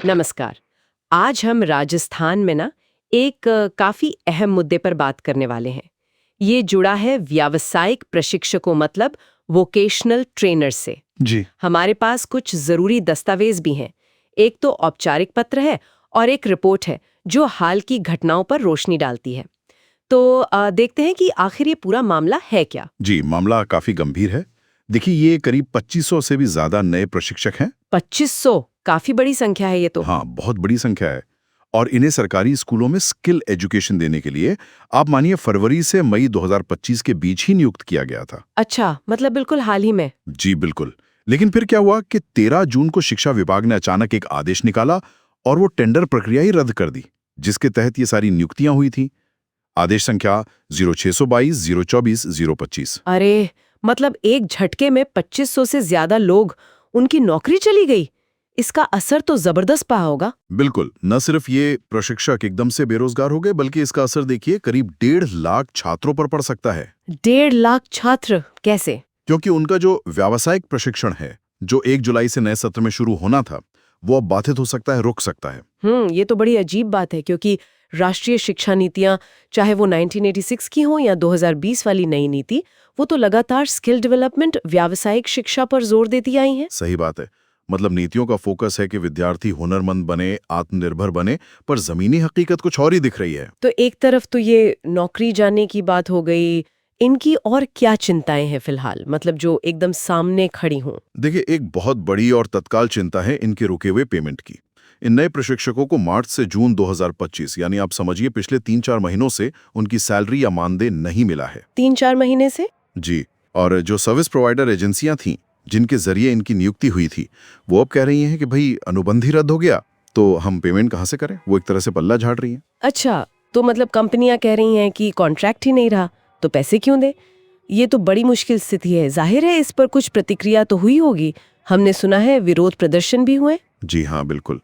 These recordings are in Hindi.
नमस्कार। आज हम राजस्थान में ना एक काफी अहम मुद्दे पर बात करने वाले हैं। ये जुड़ा है व्यावसायिक प्रशिक्षकों मतलब वोकेशनल ट्रेनर से। जी। हमारे पास कुछ जरूरी दस्तावेज भी हैं। एक तो औपचारिक पत्र है और एक रिपोर्ट है जो हाल की घटनाओं पर रोशनी डालती है। तो देखते हैं कि आखिर ये पूरा मामला है क्या। जी, मामला काफी गंभीर है। देखिए, ये करीब 2500 से भी ज्यादा नए प्रशिक्षक हैं। 2500 काफी बड़ी संख्या है ये तो। हाँ, बहुत बड़ी संख्या है। और इन्हें सरकारी स्कूलों में स्किल एजुकेशन देने के लिए आप मानिए फरवरी से मई 2025 के बीच ही नियुक्त किया गया था। अच्छा, मतलब बिल्कुल हाल ही में। जी बिल्कुल। लेकिन फिर क्या हुआ कि 13 जून को शिक्षा विभाग ने अचानक एक आदेश निकाला और वो टेंडर प्रक्रिया ही रद्द कर दी, जिसके तहत ये सारी नियुक्तियां हुई थी। आदेश संख्या 0622 024 025। अरे, मतलब एक झटके में 2500 से ज्यादा लोग, उनकी नौकरी चली गई। इसका असर तो जबरदस्त पड़ा होगा। बिल्कुल। न सिर्फ ये प्रशिक्षक एकदम से बेरोजगार हो गए, बल्कि इसका असर देखिए करीब 1.5 लाख छात्रों पर पड़ सकता है। 1.5 लाख छात्र कैसे? क्योंकि उनका जो व्यावसायिक प्रशिक्षण है, जो 1 जुलाई से नए सत्र में शुरू होना था, वो अब बाधित हो सकता है, रुक सकता है। ये तो बड़ी अजीब बात है क्योंकि राष्ट्रीय शिक्षा नीतियां, चाहे वो 1986 की हो या 2020 वाली नई नीति, वो तो लगातार स्किल डेवलपमेंट, व्यावसायिक शिक्षा पर जोर देती आई हैं। सही बात है। मतलब नीतियों का फोकस है कि विद्यार्थी हुनरमंद बने, आत्मनिर्भर बने, पर जमीनी हकीकत कुछ और ही दिख रही है। तो एक तरफ तो ये नौकरी जाने की बात हो गई, इनकी और क्या चिंताएं हैं फिलहाल, मतलब जो एकदम सामने खड़ी हों? देखिए, एक बहुत बड़ी और तत्काल चिंता है इनके रुके हुए पेमेंट की। इन नए प्रशिक्षकों को मार्च से जून 2025 यानी आप समझिए पिछले 3-4 महीनों से उनकी सैलरी या मानदेय नहीं मिला है। 3-4 महीने से? जी। और जो सर्विस प्रोवाइडर एजेंसियां थीं, जिनके जरिए इनकी नियुक्ति हुई थी, वो अब कह रही हैं कि भाई अनुबंध ही रद्द हो गया, तो हम पेमेंट कहाँ से करें। वो एक तरह से पल्ला झाड़ रही हैं। अच्छा, तो मतलब कंपनियां कह रही हैं कि कॉन्ट्रैक्ट ही नहीं रहा, तो पैसे क्यों दे? ये तो बड़ी मुश्किल स्थिति है। जाहिर है इस पर कुछ प्रतिक्रिया तो हुई होगी। हमने सुना है विरोध प्रदर्शन भी हुए। जी हाँ, बिल्कुल।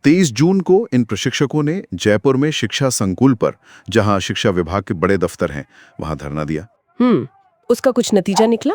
23 जून को इन प्रशिक्षकों ने जयपुर में शिक्षा संकुल पर, जहां शिक्षा विभाग के बड़े दफ्तर हैं, वहां धरना दिया। उसका कुछ नतीजा निकला?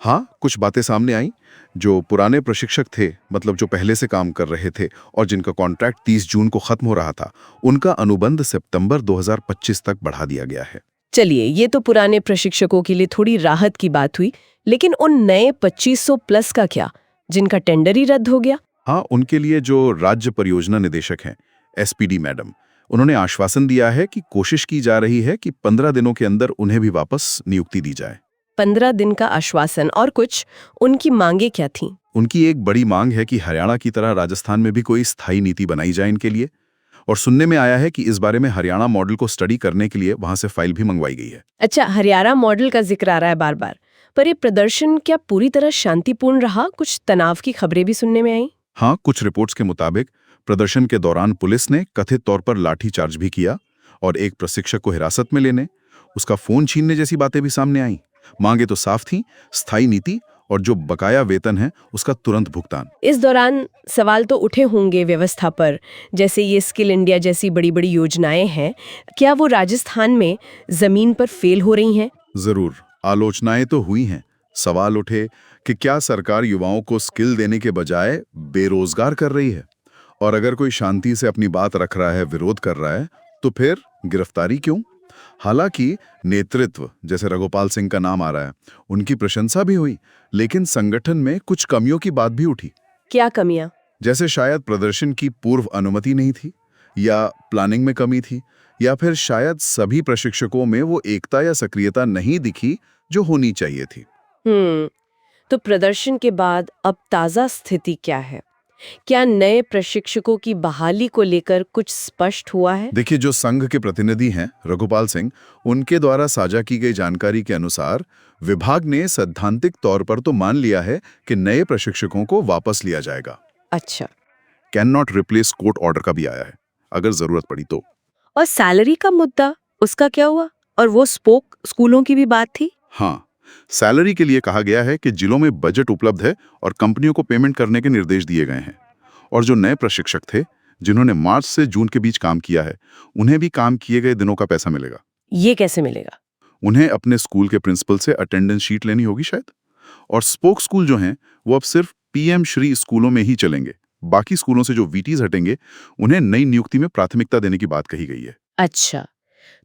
हाँ, कुछ बातें सामने आई। जो पुराने प्रशिक्षक थे, मतलब जो पहले से काम कर रहे थे और जिनका कॉन्ट्रैक्ट 30 जून को खत्म हो रहा था, उनका अनुबंध सितंबर 2025 तक बढ़ा दिया गया है। चलिए, ये तो पुराने प्रशिक्षकों के लिए थोड़ी राहत की बात हुई, लेकिन उन नए 2500 प्लस का क्या, जिनका टेंडर ही रद्द हो गया? हाँ, उनके लिए जो राज्य परियोजना निदेशक हैं, एसपीडी मैडम, उन्होंने आश्वासन दिया है कि कोशिश की जा रही है कि 15 दिनों के अंदर उन्हें भी वापस नियुक्ति दी जाए। 15 दिन का आश्वासन, और कुछ उनकी मांगे क्या थीं? उनकी एक बड़ी मांग है कि हरियाणा की तरह राजस्थान में भी कोई स्थायी नीति बनाई जाए इनके लिए। और सुनने में आया है कि इस बारे में हरियाणा मॉडल को स्टडी करने के लिए वहां से फाइल भी मंगवाई गई है। अच्छा, हरियाणा मॉडल का जिक्र आ रहा है बार बार। पर ये प्रदर्शन क्या पूरी तरह शांतिपूर्ण रहा? कुछ तनाव की खबरें भी सुनने में आई। हाँ, कुछ रिपोर्ट्स के मुताबिक प्रदर्शन के दौरान पुलिस ने कथित तौर पर लाठीचार्ज भी किया और एक प्रशिक्षक को हिरासत में लेने, उसका फोन छीनने जैसी बातें भी सामने आईं। मांगे तो साफ थीं, स्थायी नीति और जो बकाया वेतन है उसका तुरंत भुगतान। इस दौरान सवाल तो उठे होंगे व्यवस्था पर, जैसे ये स्किल इंडिया जैसी बड़ी बड़ी योजनाएं हैं, क्या वो राजस्थान में जमीन पर फेल हो रही हैं? जरूर, आलोचनाएं तो हुई हैं। सवाल उठे कि क्या सरकार युवाओं को स्किल देने के बजाय बेरोजगार कर रही है, और अगर कोई शांति से अपनी बात रख रहा है, विरोध कर रहा है, तो फिर गिरफ्तारी क्यों। हालांकि नेतृत्व, जैसे रघुपाल सिंह का नाम आ रहा है, उनकी प्रशंसा भी हुई, लेकिन संगठन में कुछ कमियों की बात भी उठी। क्या कमियां? जैसे शायद प्रदर्शन की पूर्व अनुमति नहीं थी, या प्लानिंग में कमी थी, या फिर शायद सभी प्रशिक्षकों में वो एकता या सक्रियता नहीं दिखी जो होनी चाहिए थी। तो प्रदर्शन के बाद अब ताजा स्थिति क्या है? क्या नए प्रशिक्षकों की बहाली को लेकर कुछ स्पष्ट हुआ है? देखिए, जो संघ के प्रतिनिधि हैं रघुपाल सिंह, उनके द्वारा साझा की गई जानकारी के अनुसार विभाग ने सैद्धांतिक तौर पर तो मान लिया है कि नए प्रशिक्षकों को वापस लिया जाएगा। अच्छा। Can not replace court order का भी आया है, अगर जरूरत पड़ी तो। और सैलरी का मुद्दा, उसका क्या हुआ? और वो स्पोक स्कूलों की भी बात थी। हाँ, सैलरी के लिए कहा गया है कि जिलों में बजट उपलब्ध है और कंपनियों को पेमेंट करने के निर्देश दिए गए हैं। और जो नए प्रशिक्षक थे, जिन्होंने मार्च से जून के बीच काम किया है, उन्हें भी काम किए गए दिनों का पैसा मिलेगा। ये कैसे मिलेगा? उन्हें अपने स्कूल के प्रिंसिपल से अटेंडेंस शीट लेनी होगी शायद। और स्पोक स्कूल जो हैं, वो अब सिर्फ पीएम श्री स्कूलों में ही चलेंगे, बाकी स्कूलों से जो वीटीज हटेंगे उन्हें नई नियुक्ति में प्राथमिकता देने की बात कही गई है। अच्छा,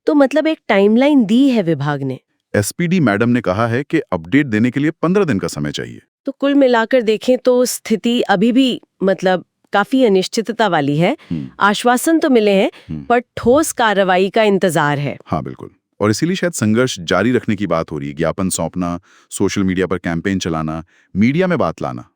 तो मतलब एक टाइमलाइन दी है विभाग ने। एसपीडी मैडम ने कहा है कि अपडेट देने के लिए 15 दिन का समय चाहिए। तो कुल मिलाकर देखें तो स्थिति अभी भी मतलब काफी अनिश्चितता वाली है। आश्वासन तो मिले हैं पर ठोस कार्रवाई का इंतजार है। हाँ बिल्कुल, और इसीलिए शायद संघर्ष जारी रखने की बात हो रही है। ज्ञापन सौंपना, सोशल मीडिया पर कैंपेन चलाना, मीडिया में बात लाना।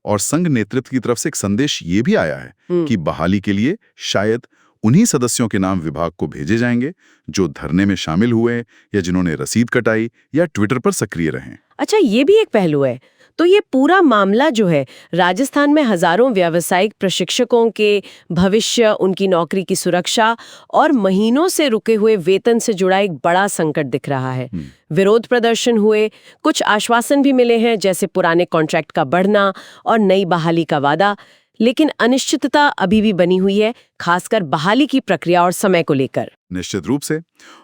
और संघ नेतृत्व की तरफ से एक संदेश ये भी आया है कि बहाली के लिए शायद उन्हीं सदस्यों के नाम विभाग को भेजे जाएंगे जो धरने में शामिल हुए या जिन्होंने रसीद कटाई या ट्विटर पर सक्रिय रहे। अच्छा, ये भी एक पहलू है। तो ये पूरा मामला जो है राजस्थान में हजारों व्यावसायिक प्रशिक्षकों के भविष्य, उनकी नौकरी की सुरक्षा और महीनों से रुके हुए वेतन से जुड़ा एक बड़ा संकट दिख रहा है। विरोध प्रदर्शन हुए, कुछ आश्वासन भी मिले हैं जैसे पुराने कॉन्ट्रैक्ट का बढ़ना और नई बहाली का वादा, लेकिन अनिश्चितता अभी भी बनी हुई है, खासकर बहाली की प्रक्रिया और समय को लेकर। निश्चित रूप से,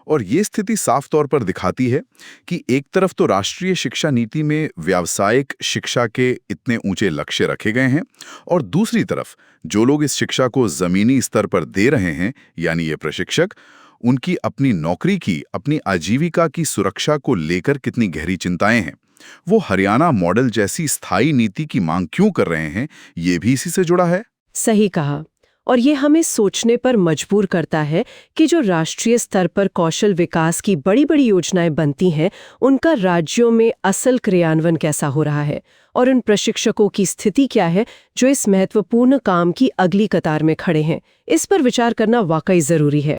और ये स्थिति साफ तौर पर दिखाती है कि एक तरफ तो राष्ट्रीय शिक्षा नीति में व्यावसायिक शिक्षा के इतने ऊंचे लक्ष्य रखे गए हैं और दूसरी तरफ जो लोग इस शिक्षा को जमीनी स्तर पर दे रहे हैं यानी ये प्रशिक्षक, उनकी अपनी नौकरी की, अपनी आजीविका की सुरक्षा को लेकर कितनी गहरी चिंताएं हैं। वो हरियाणा मॉडल जैसी स्थायी नीति की मांग क्यों कर रहे हैं, ये भी इसी से जुड़ा है। सही कहा, और ये हमें सोचने पर मजबूर करता है कि जो राष्ट्रीय स्तर पर कौशल विकास की बड़ी-बड़ी योजनाएं बनती हैं, उनका राज्यों में असल क्रियान्वयन कैसा हो रहा है और उन प्रशिक्षकों की स्थिति क्या है जो इस महत्वपूर्ण काम की अगली कतार में खड़े हैं। इस पर विचार करना वाकई जरूरी है।